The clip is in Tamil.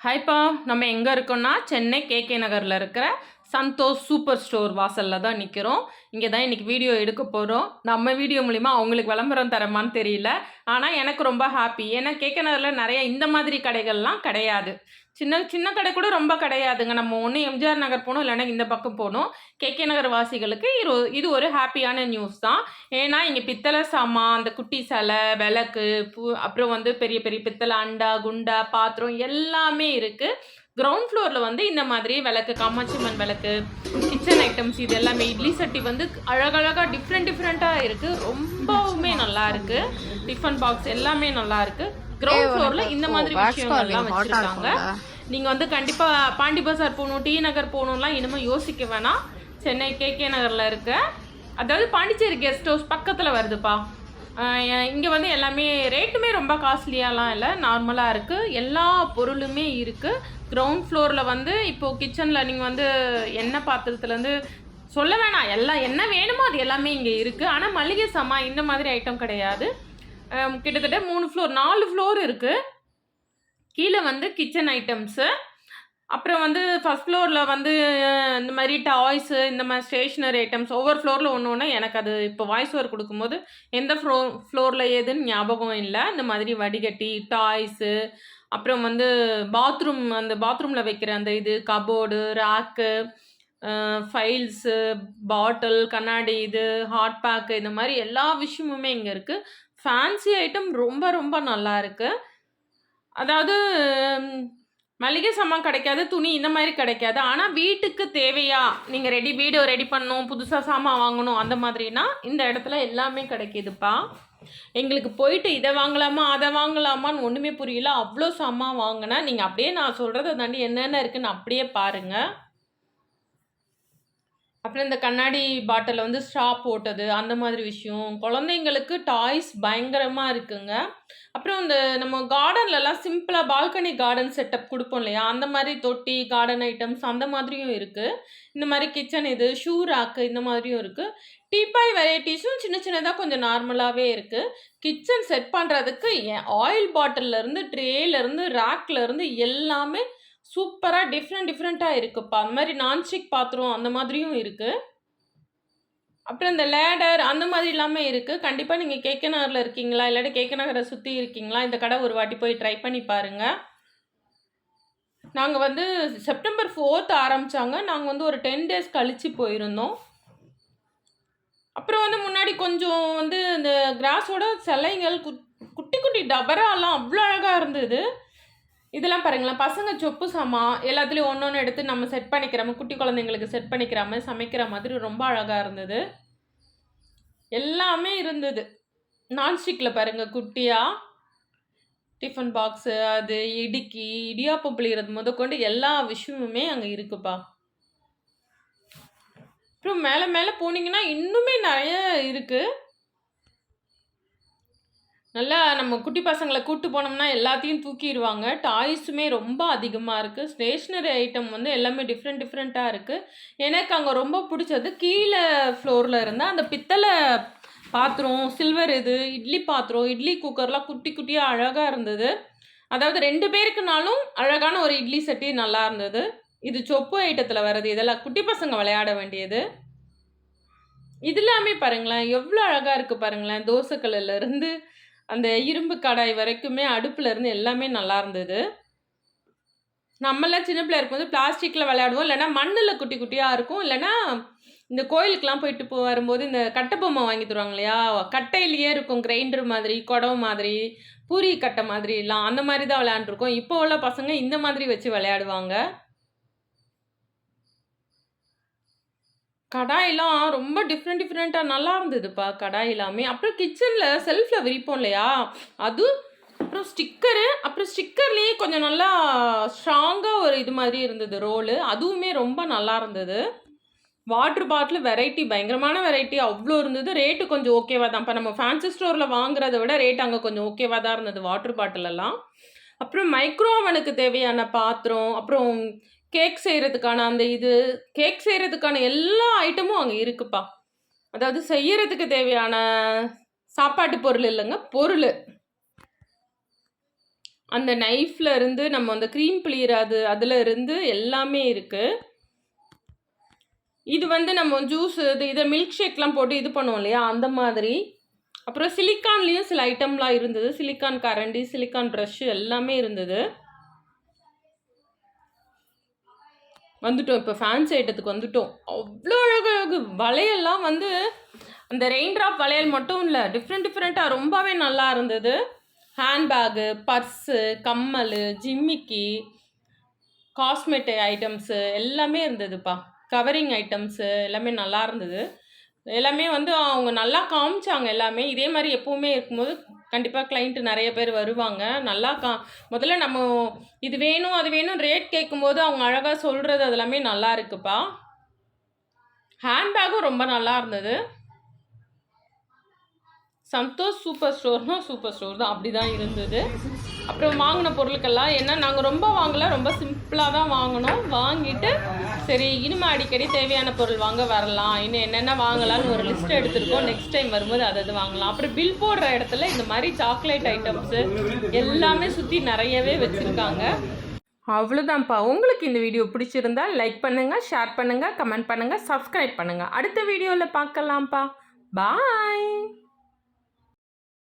ஹாய்ப்பா, நம்ம எங்கே இருக்கோம்னா சென்னை கேகே நகரில் இருக்கிற சந்தோஷ் சூப்பர் ஸ்டோர் வாசலில் தான் நிற்கிறோம். இங்கே தான் இன்றைக்கி வீடியோ எடுக்க போகிறோம். நம்ம வீடியோ மூலிமா அவங்களுக்கு விளம்பரம் தரமான்னு தெரியல, ஆனால் எனக்கு ரொம்ப ஹாப்பி. ஏன்னா கேகே நகரில் நிறைய இந்த மாதிரி கடைகள்லாம் கிடையாது. சின்ன சின்ன கடை கூட ரொம்ப கிடையாதுங்க. நம்ம ஒன்று எம்ஜிஆர் நகர் போகணும், இல்லைன்னா இந்த பக்கம் போகணும். கேகே நகர் வாசிகளுக்கு இது ஒரு ஹாப்பியான நியூஸ் தான். ஏன்னா இங்கே பித்தளை சாமான், அந்த குட்டி சிலை, விளக்கு, அப்புறம் வந்து பெரிய பெரிய பித்தளை அண்டா, குண்டா, பாத்திரம் எல்லாமே இருக்குது. கிரவுண்ட் ஃப்ளோரில் வந்து இந்த மாதிரி விளக்கு, காமாட்சியம்மன் விளக்கு, கிச்சன் ஐட்டம்ஸ், இது எல்லாமே இட்லி சட்டி வந்து அழகழகாக டிஃப்ரெண்ட்டாக இருக்குது. ரொம்பவுமே நல்லா இருக்குது. டிஃபன் பாக்ஸ் எல்லாமே நல்லா இருக்குது. கிரவுண்ட் ஃப்ளோரில் இந்த மாதிரி விஷயங்கள்லாம் வச்சுருக்காங்க. நீங்கள் வந்து கண்டிப்பாக பாண்டி பஜார் போகணும், டி நகர் போகணும்லாம் இனிமேல் யோசிக்க வேணாம். சென்னை கேகே நகரில் இருக்க, அதாவது பாண்டிச்சேரி கெஸ்ட் ஹவுஸ் பக்கத்தில் வருதுப்பா. இங்கே வந்து எல்லாமே ரேட்டுமே ரொம்ப காஸ்ட்லியாலாம் இல்லை, நார்மலாக இருக்குது. எல்லா பொருளுமே இருக்குது. கிரவுண்ட் ஃப்ளோரில் வந்து இப்போது கிச்சனில் நீங்கள் வந்து எண்ணெய் பாத்திரத்துலேருந்து சொல்ல வேணாம், எல்லாம் என்ன வேணுமோ அது எல்லாமே இங்கே இருக்குது. ஆனால் மளிகை சாமான் இந்த மாதிரி ஐட்டம் கிடையாது. கிட்டத்தட்ட 4 ஃப்ளோர் இருக்குது. கீழே வந்து கிச்சன் ஐட்டம்ஸு, அப்புறம் வந்து ஃபஸ்ட் ஃப்ளோரில் வந்து இந்த மாதிரி டாய்ஸு, இந்த மாதிரி ஸ்டேஷ்னரி ஐட்டம்ஸ், ஒவ்வொரு ஃப்ளோரில் ஒன்று. எனக்கு அது இப்போ வாய்ஸ் ஓவர் கொடுக்கும்போது எந்த ஃப்ளோரில் ஏதுன்னு ஞாபகம் இல்லை. இந்த மாதிரி வடிகட்டி, டாய்ஸு, அப்புறம் வந்து பாத்ரூம், அந்த பாத்ரூமில் வைக்கிற அந்த இது கபோர்டு, ரேக்கு, ஃபைல்ஸு, பாட்டில், கண்ணாடி, இது ஹாட் பேக்கு, இந்த மாதிரி எல்லா விஷயமுமே இங்கே இருக்குது. ஃபேன்சி ஐட்டம் ரொம்ப ரொம்ப நல்லா இருக்குது. அதாவது மளிகை சாமான் கிடைக்காது, துணி இந்த மாதிரி கிடைக்காது. ஆனால் வீட்டுக்கு தேவையா, நீங்கள் வீடு ரெடி பண்ணணும், புதுசாக சாமான் வாங்கணும், அந்த மாதிரினா இந்த இடத்துல எல்லாமே கிடைக்கிதுப்பா. எங்களுக்கு போயிட்டு இதை வாங்கலாமா அதை வாங்கலாமான்னு ஒன்றுமே புரியல. அவ்வளோ சாமான் வாங்கினேன். நீங்கள் அப்படியே நான் சொல்கிறத தாண்டி என்னென்ன இருக்குன்னு அப்படியே பாருங்கள். அப்புறம் இந்த கண்ணாடி பாட்டிலில் வந்து ஸ்ட்ரா போட்டது, அந்த மாதிரி விஷயம். குழந்தைங்களுக்கு டாய்ஸ் பயங்கரமாக இருக்குங்க. அப்புறம் இந்த நம்ம கார்டன்லலாம் சிம்பிளாக பால்கனி கார்டன் செட்டப் கொடுப்போம் இல்லையா, அந்த மாதிரி தொட்டி, கார்டன் ஐட்டம்ஸ் அந்த மாதிரியும் இருக்குது. இந்த மாதிரி கிச்சன் இது, ஷூ ரேக்கு, இந்த மாதிரியும் இருக்குது. டீப்பாய் வெரைட்டிஸும் சின்ன சின்னதாக கொஞ்சம் நார்மலாகவே இருக்குது. கிச்சன் செட் பண்ணுறதுக்கு ஆயில் பாட்டிலேருந்து, ட்ரேலேருந்து, ரேக்லேருந்து எல்லாமே சூப்பராக டிஃப்ரெண்ட்டாக இருக்குப்பா. அந்த மாதிரி நான்ஸ்டிக் பாத்திரம் அந்த மாதிரியும் இருக்குது. அப்புறம் இந்த லேடர் அந்த மாதிரி எல்லாமே இருக்குது. கண்டிப்பாக நீங்கள் கேகே நகரில் இருக்கீங்களா, இல்லாட்டி கேகே நகரை சுற்றி இருக்கீங்களா, இந்த கடை ஒரு வாட்டி போய் ட்ரை பண்ணி பாருங்கள். நாங்கள் வந்து செப்டம்பர் 4th ஆரம்பித்தாங்க. நாங்கள் வந்து ஒரு 10 days கழித்து போயிருந்தோம். அப்புறம் வந்து முன்னாடி கொஞ்சம் வந்து இந்த கிராஸோட சிலைகள், குட்டி குட்டி டபராலாம் அவ்வளோ அழகாக இருந்தது. இதெல்லாம் பாருங்களேன், பசங்க சொப்பு சாமான் எல்லாத்துலேயும் ஒன்று எடுத்து நம்ம செட் பண்ணிக்கிற மாதிரி, குட்டி குழந்தைங்களுக்கு செட் பண்ணிக்கிற மாதிரி, சமைக்கிற மாதிரி ரொம்ப அழகாக இருந்தது. எல்லாமே இருந்தது. நான்ஸ்டிக்கில் பாருங்கள், குட்டியாக டிஃபன் பாக்ஸு, அது இடுக்கி, இடியாப்பம் புளிகிறது முதற்கொண்டு எல்லா விஷயமுமே அங்கே இருக்குப்பா. அப்புறம் மேலே மேலே போனீங்கன்னா இன்னுமே நிறைய இருக்குது. நல்லா நம்ம குட்டி பசங்களை கூப்பிட்டு போனோம்னா எல்லாத்தையும் தூக்கிடுவாங்க. டாய்ஸுமே ரொம்ப அதிகமாக இருக்குது. ஸ்டேஷ்னரி ஐட்டம் வந்து எல்லாமே டிஃப்ரெண்ட்டாக இருக்குது. எனக்கு அங்கே ரொம்ப பிடிச்சது கீழே ஃப்ளோரில் இருந்தால் அந்த பித்தளை பாத்திரம், சில்வர் இது, இட்லி பாத்திரம், இட்லி குக்கர்லாம் குட்டி குட்டியாக அழகாக இருந்தது. அதாவது 2 பேருக்குனாலும் அழகான ஒரு இட்லி சட்டி நல்லா இருந்தது. இது சொப்பு ஐட்டத்தில் வர்றது, இதெல்லாம் குட்டி பசங்க விளையாட வேண்டியது. இது எல்லாமே பாருங்களேன், எவ்வளோ அழகாக இருக்குது பாருங்களேன். தோசைக்கல்லிருந்து அந்த இரும்பு கடாய் வரைக்குமே, அடுப்பில் இருந்து எல்லாமே நல்லா இருந்தது. நம்மளாம் சின்ன பிள்ளையா இருக்கும்போது பிளாஸ்டிக்கில் விளையாடுவோம், இல்லைனா மண்ணில் குட்டி குட்டியாக இருக்கும். இல்லைனா இந்த கோயிலுக்கெலாம் போயிட்டு வரும்போது இந்த கட்டை பொம்மை வாங்கி தருவாங்க இல்லையா, கட்டையிலேயே இருக்கும், கிரைண்டர் மாதிரி, குடம் மாதிரி, பூரி கட்டை மாதிரிலாம், அந்த மாதிரி தான் விளையாண்டுருக்கோம். இப்போ உள்ள பசங்க இந்த மாதிரி வச்சு விளையாடுவாங்க. கடாயெல்லாம் ரொம்ப டிஃப்ரெண்ட்டாக நல்லா இருந்ததுப்பா கடாய் எல்லாமே. அப்புறம் கிச்சனில் செல்ஃபில் விரிப்போம் இல்லையா, அது. அப்புறம் ஸ்டிக்கரு, அப்புறம் ஸ்டிக்கர்லேயே கொஞ்சம் நல்லா ஸ்ட்ராங்காக ஒரு இது மாதிரி இருந்தது ரோலு, அதுவுமே ரொம்ப நல்லா இருந்தது. வாட்ரு பாட்டில் வெரைட்டி, பயங்கரமான வெரைட்டி அவ்வளோ இருந்தது. ரேட்டு கொஞ்சம் ஓகேவாக தான். இப்போ நம்ம ஃபேன்சி ஸ்டோரில் வாங்குறத விட ரேட் அங்கே கொஞ்சம் ஓகேவாக தான் இருந்தது வாட்ரு பாட்டிலெல்லாம். அப்புறம் மைக்ரோ ஓவனுக்கு தேவையான பாத்திரம், அப்புறம் கேக் செய்கிறதுக்கான அந்த இது, கேக் செய்கிறதுக்கான எல்லா ஐட்டமும் அங்கே இருக்குப்பா. அதாவது செய்யறதுக்கு தேவையான சாப்பாட்டு பொருள் இல்லைங்க, பொருள். அந்த நைஃப்ல இருந்து நம்ம அந்த க்ரீம் பிழியறது அதில் இருந்து எல்லாமே இருக்குது. இது வந்து நம்ம ஜூஸ் இதை மில்க் ஷேக்லாம் போட்டு இது பண்ணுவோம் இல்லையா, அந்த மாதிரி. அப்புறம் சிலிக்கான்லேயும் சில ஐட்டம்லாம் இருந்தது. சிலிக்கான் கரண்டி, சிலிக்கான் ப்ரஷ்ஷு எல்லாமே இருந்தது. வந்துட்டோம், இப்போ ஃபேன்சி ஐட்டத்துக்கு வந்துட்டோம். அவ்வளோ அழகு வளையல்லாம் வந்து அந்த ரெயின் ட்ராப் வளையல் மட்டும் இல்லை, டிஃப்ரெண்ட்டாக ரொம்பவே நல்லா இருந்தது. ஹேண்ட்பேகு, பர்ஸு, கம்மல், ஜிம்மிக்கி, காஸ்மெட்டிக் ஐட்டம்ஸு எல்லாமே இருந்ததுப்பா. கவரிங் ஐட்டம்ஸு எல்லாமே நல்லா இருந்தது. எல்லாமே வந்து அவங்க நல்லா காமிச்சாங்க எல்லாமே. இதே மாதிரி எப்போவுமே இருக்கும்போது கண்டிப்பாக கிளைண்ட்டு நிறைய பேர் வருவாங்க. நல்லா முதல்ல நம்ம இது வேணும் அது வேணும் ரேட் கேட்கும்போது அவங்க அழகாக சொல்கிறது அது எல்லாமே நல்லா இருக்குப்பா. ஹேண்ட்பேக்கும் ரொம்ப நல்லா இருந்தது. சந்தோஷ் சூப்பர் ஸ்டோர்னா சூப்பர் ஸ்டோர் தான், அப்படி தான் இருந்தது. அப்புறம் வாங்கின பொருட்கள்லாம் என்ன, நாங்கள் ரொம்ப வாங்கலை, ரொம்ப சிம்பிளாக தான் வாங்கினோம். வாங்கிட்டு சரி இனிமேல் அடிக்கடி தேவையான பொருள் வாங்க வரலாம், இன்னும் என்னென்ன வாங்கலாம்னு ஒரு லிஸ்ட் எடுத்துருக்கோம். நெக்ஸ்ட் டைம் வரும்போது அது வாங்கலாம். அப்புறம் பில் போடுற இடத்துல இந்த மாதிரி சாக்லேட் ஐட்டம்ஸு எல்லாமே சுற்றி நிறையவே வச்சுருக்காங்க. அவ்வளோதான்ப்பா. உங்களுக்கு இந்த வீடியோ பிடிச்சிருந்தா லைக் பண்ணுங்கள், ஷேர் பண்ணுங்கள், கமெண்ட் பண்ணுங்கள், சப்ஸ்கிரைப் பண்ணுங்கள். அடுத்த வீடியோவில் பார்க்கலாம்ப்பா. பாய்.